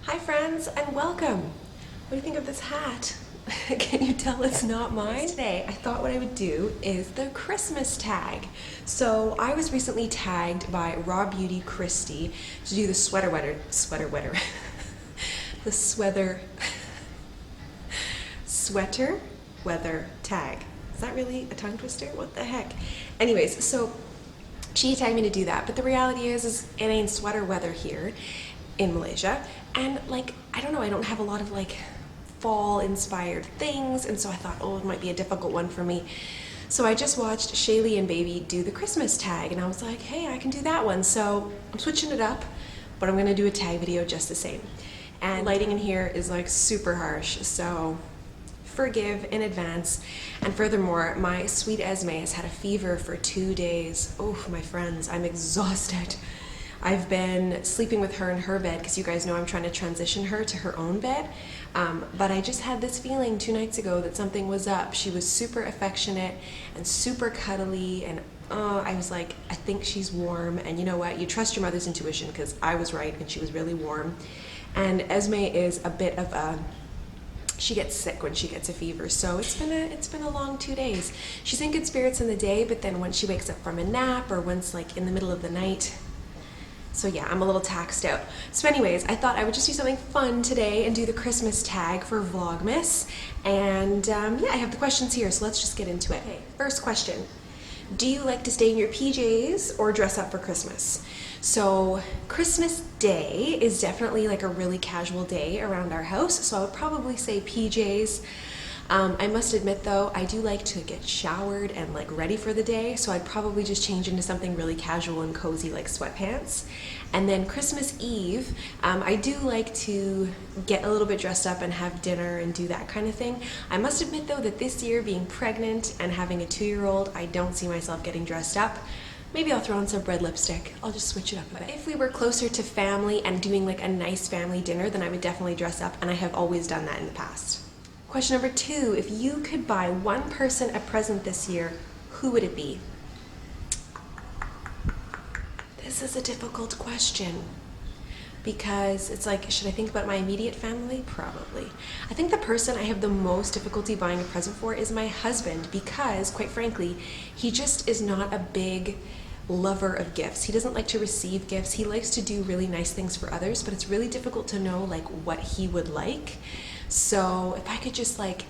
Hi friends and welcome! What do you think of this hat? Can you tell it's not mine? Today I thought what I would do is the Christmas tag. So I was recently tagged by Raw Beauty Christy to do the sweater weather tag. Is that really a tongue twister? What the heck? Anyways, so she tagged me to do that, but the reality is it ain't sweater weather here in Malaysia, and like, I don't know, I don't have a lot of like fall inspired things, and so I thought, oh, it might be a difficult one for me. So I just watched Shayleeandbaby do the Christmas tag, and I was like, hey, I can do that one. So I'm switching it up, but I'm gonna do a tag video just the same. And lighting in here is like super harsh, so forgive in advance. And furthermore, my sweet Esme has had a fever for 2 days. Oh, my friends, I'm exhausted. I've been sleeping with her in her bed because you guys know I'm trying to transition her to her own bed. But I just had this feeling 2 nights ago that something was up. She was super affectionate and super cuddly, and I was like, I think she's warm. And you know what? You trust your mother's intuition, because I was right and she was really warm. And Esme is a bit of a, she gets sick when she gets a fever, so it's been a long 2 days. She's in good spirits in the day, but then when she wakes up from a nap or once like in the middle of the night, so yeah, I'm a little taxed out. So anyways, I thought I would just do something fun today and do the Christmas tag for Vlogmas. And yeah, I have the questions here, so let's just get into it. Okay, first question. Do you like to stay in your PJs or dress up for Christmas? So Christmas Day is definitely like a really casual day around our house, so I would probably say PJs. I must admit though, I do like to get showered and like ready for the day, so I'd probably just change into something really casual and cozy like sweatpants. And then Christmas Eve, I do like to get a little bit dressed up and have dinner and do that kind of thing. I must admit though that this year, being pregnant and having a 2-year-old, I don't see myself getting dressed up. Maybe I'll throw on some red lipstick. I'll just switch it up a bit. If we were closer to family and doing like a nice family dinner, then I would definitely dress up, and I have always done that in the past. Question number 2, if you could buy one person a present this year, who would it be? This is a difficult question, because it's like, should I think about my immediate family? Probably. I think the person I have the most difficulty buying a present for is my husband, because quite frankly, he just is not a big lover of gifts. He doesn't like to receive gifts. He likes to do really nice things for others, but it's really difficult to know like what he would like. So if I could just like,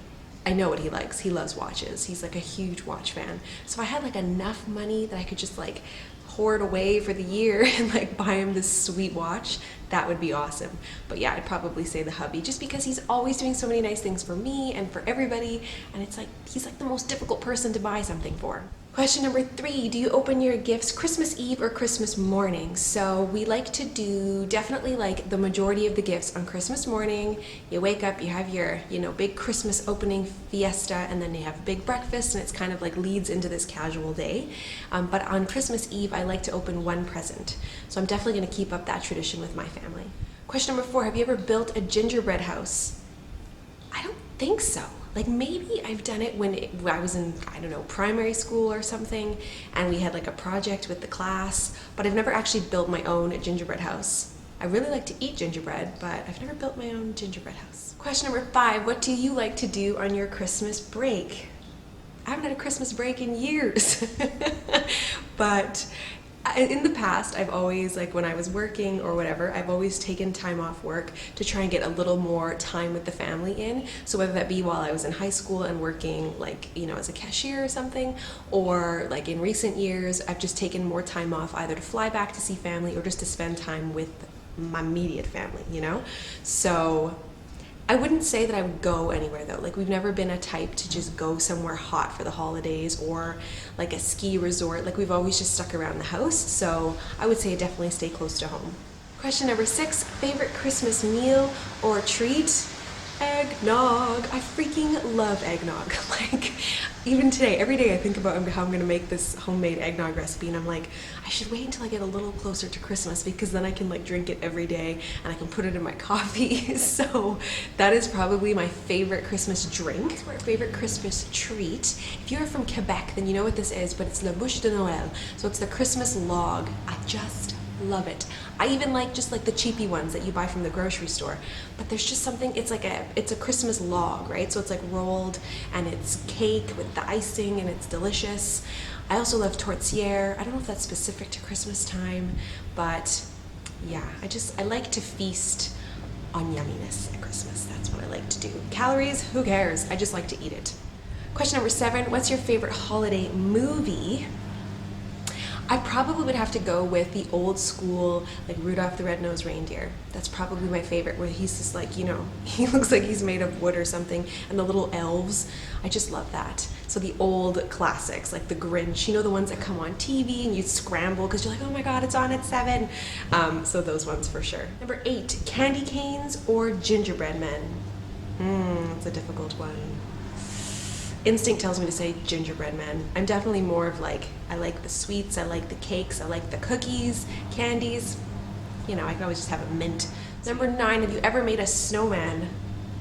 I know what he likes. He loves watches. He's like a huge watch fan. So if I had like enough money that I could just like hoard away for the year and like buy him this sweet watch, that would be awesome. But yeah, I'd probably say the hubby, just because he's always doing so many nice things for me and for everybody, and it's like he's like the most difficult person to buy something for. Question number 3, do you open your gifts Christmas Eve or Christmas morning? So we like to do definitely like the majority of the gifts on Christmas morning. You wake up, you have your, you know, big Christmas opening fiesta, and then you have a big breakfast, and it's kind of like leads into this casual day. But on Christmas Eve, I like to open one present. So I'm definitely gonna keep up that tradition with my family. Question number 4, have you ever built a gingerbread house? I don't think so. Like maybe I've done it when I was in, I don't know, primary school or something, and we had like a project with the class, but I've never actually built my own gingerbread house. I really like to eat gingerbread, but I've never built my own gingerbread house. Question number 5, what do you like to do on your Christmas break? I haven't had a Christmas break in years, but in the past, I've always, like when I was working or whatever, I've always taken time off work to try and get a little more time with the family in. So whether that be while I was in high school and working like, you know, as a cashier or something, or like in recent years, I've just taken more time off either to fly back to see family or just to spend time with my immediate family, you know? So I wouldn't say that I would go anywhere though. Like we've never been a type to just go somewhere hot for the holidays or like a ski resort. Like we've always just stuck around the house. So I would say definitely stay close to home. Question number 6, favorite Christmas meal or treat? Eggnog. I freaking love eggnog. Like even today, every day I think about how I'm gonna make this homemade eggnog recipe, and I'm like, I should wait until I get a little closer to Christmas, because then I can like drink it every day and I can put it in my coffee. So that is probably my favorite Christmas drink. Or favorite Christmas treat. If you're from Quebec, then you know what this is, but it's la bûche de Noël. So it's the Christmas log. I just love it. I even like just like the cheapy ones that you buy from the grocery store. But there's just something, it's a Christmas log, right? So it's like rolled and it's cake with the icing and it's delicious. I also love tourtière. I don't know if that's specific to Christmas time, but yeah, I like to feast on yumminess at Christmas. That's what I like to do. Calories, who cares? I just like to eat it. Question number 7, what's your favorite holiday movie? I probably would have to go with the old school, like Rudolph the Red-Nosed Reindeer. That's probably my favorite, where he's just like, you know, he looks like he's made of wood or something, and the little elves. I just love that. So the old classics, like the Grinch, you know, the ones that come on TV and you scramble because you're like, oh my God, it's on at 7. So those ones for sure. Number 8, candy canes or gingerbread men? It's a difficult one. Instinct tells me to say gingerbread men. I'm definitely more of like, I like the sweets, I like the cakes, I like the cookies, candies. You know, I can always just have a mint. Number 9, have you ever made a snowman?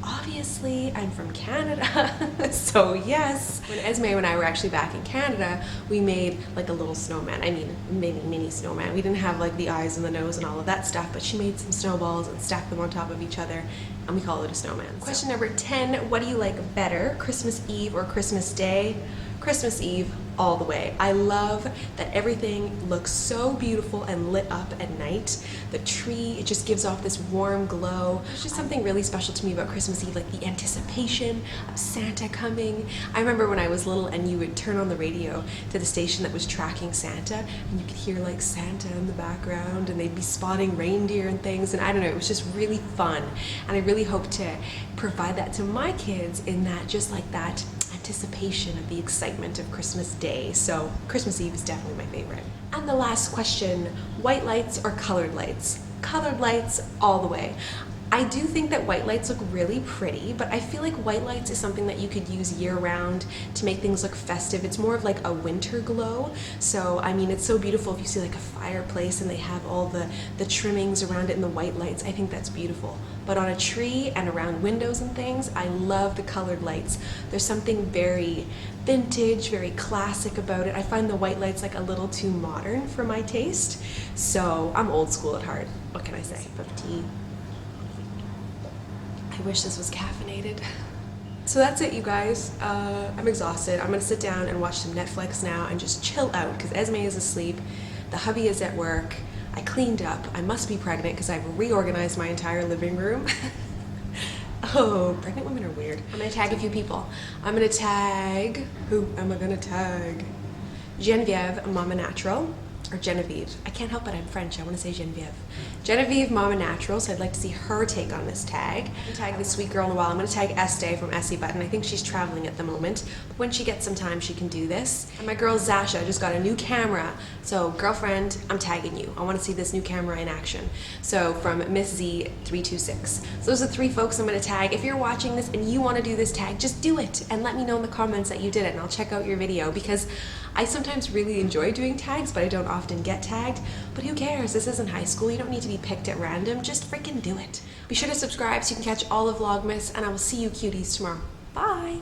Obviously, I'm from Canada, so yes. When Esme and I were actually back in Canada, we made like a little snowman. I mean, mini snowman. We didn't have like the eyes and the nose and all of that stuff, but she made some snowballs and stacked them on top of each other, and we call it a snowman. Question number 10, what do you like better, Christmas Eve or Christmas Day? Christmas Eve all the way. I love that everything looks so beautiful and lit up at night. The tree, it just gives off this warm glow. There's just something really special to me about Christmas Eve, like the anticipation of Santa coming. I remember when I was little and you would turn on the radio to the station that was tracking Santa, and you could hear like Santa in the background, and they'd be spotting reindeer and things, and I don't know, it was just really fun. And I really hope to provide that to my kids, in that just like that anticipation of the excitement of Christmas Day. So Christmas Eve is definitely my favorite. And the last question, white lights or colored lights? Colored lights all the way. I do think that white lights look really pretty, but I feel like white lights is something that you could use year-round to make things look festive. It's more of like a winter glow. So, I mean, it's so beautiful if you see like a fireplace and they have all the trimmings around it and the white lights. I think that's beautiful. But on a tree and around windows and things, I love the colored lights. There's something very vintage, very classic about it. I find the white lights like a little too modern for my taste. So, I'm old school at heart. What can I say? Sip of tea. I wish this was caffeinated. So that's it, you guys. I'm exhausted. I'm gonna sit down and watch some Netflix now and just chill out because Esme is asleep. The hubby is at work. I cleaned up. I must be pregnant because I've reorganized my entire living room. Oh, pregnant women are weird. I'm gonna tag a few people. I'm gonna tag, who am I gonna tag? Genevieve, Mama Natural. Or Genevieve. I can't help it, I'm French, I want to say Genevieve. Genevieve, Mama Natural, so I'd like to see her take on this tag. I'm gonna tag this sweet girl in a while. I'm gonna tag Estee from Essie Button. I think she's traveling at the moment, but when she gets some time, she can do this. And my girl Zasha just got a new camera. So girlfriend, I'm tagging you. I want to see this new camera in action. So from Miss Z326. So those are 3 folks I'm gonna tag. If you're watching this and you want to do this tag, just do it and let me know in the comments that you did it, and I'll check out your video, because I sometimes really enjoy doing tags, but I don't often get tagged. But who cares? This isn't high school. You don't need to be picked at random. Just freaking do it. Be sure to subscribe so you can catch all of Vlogmas, and I will see you cuties tomorrow. Bye!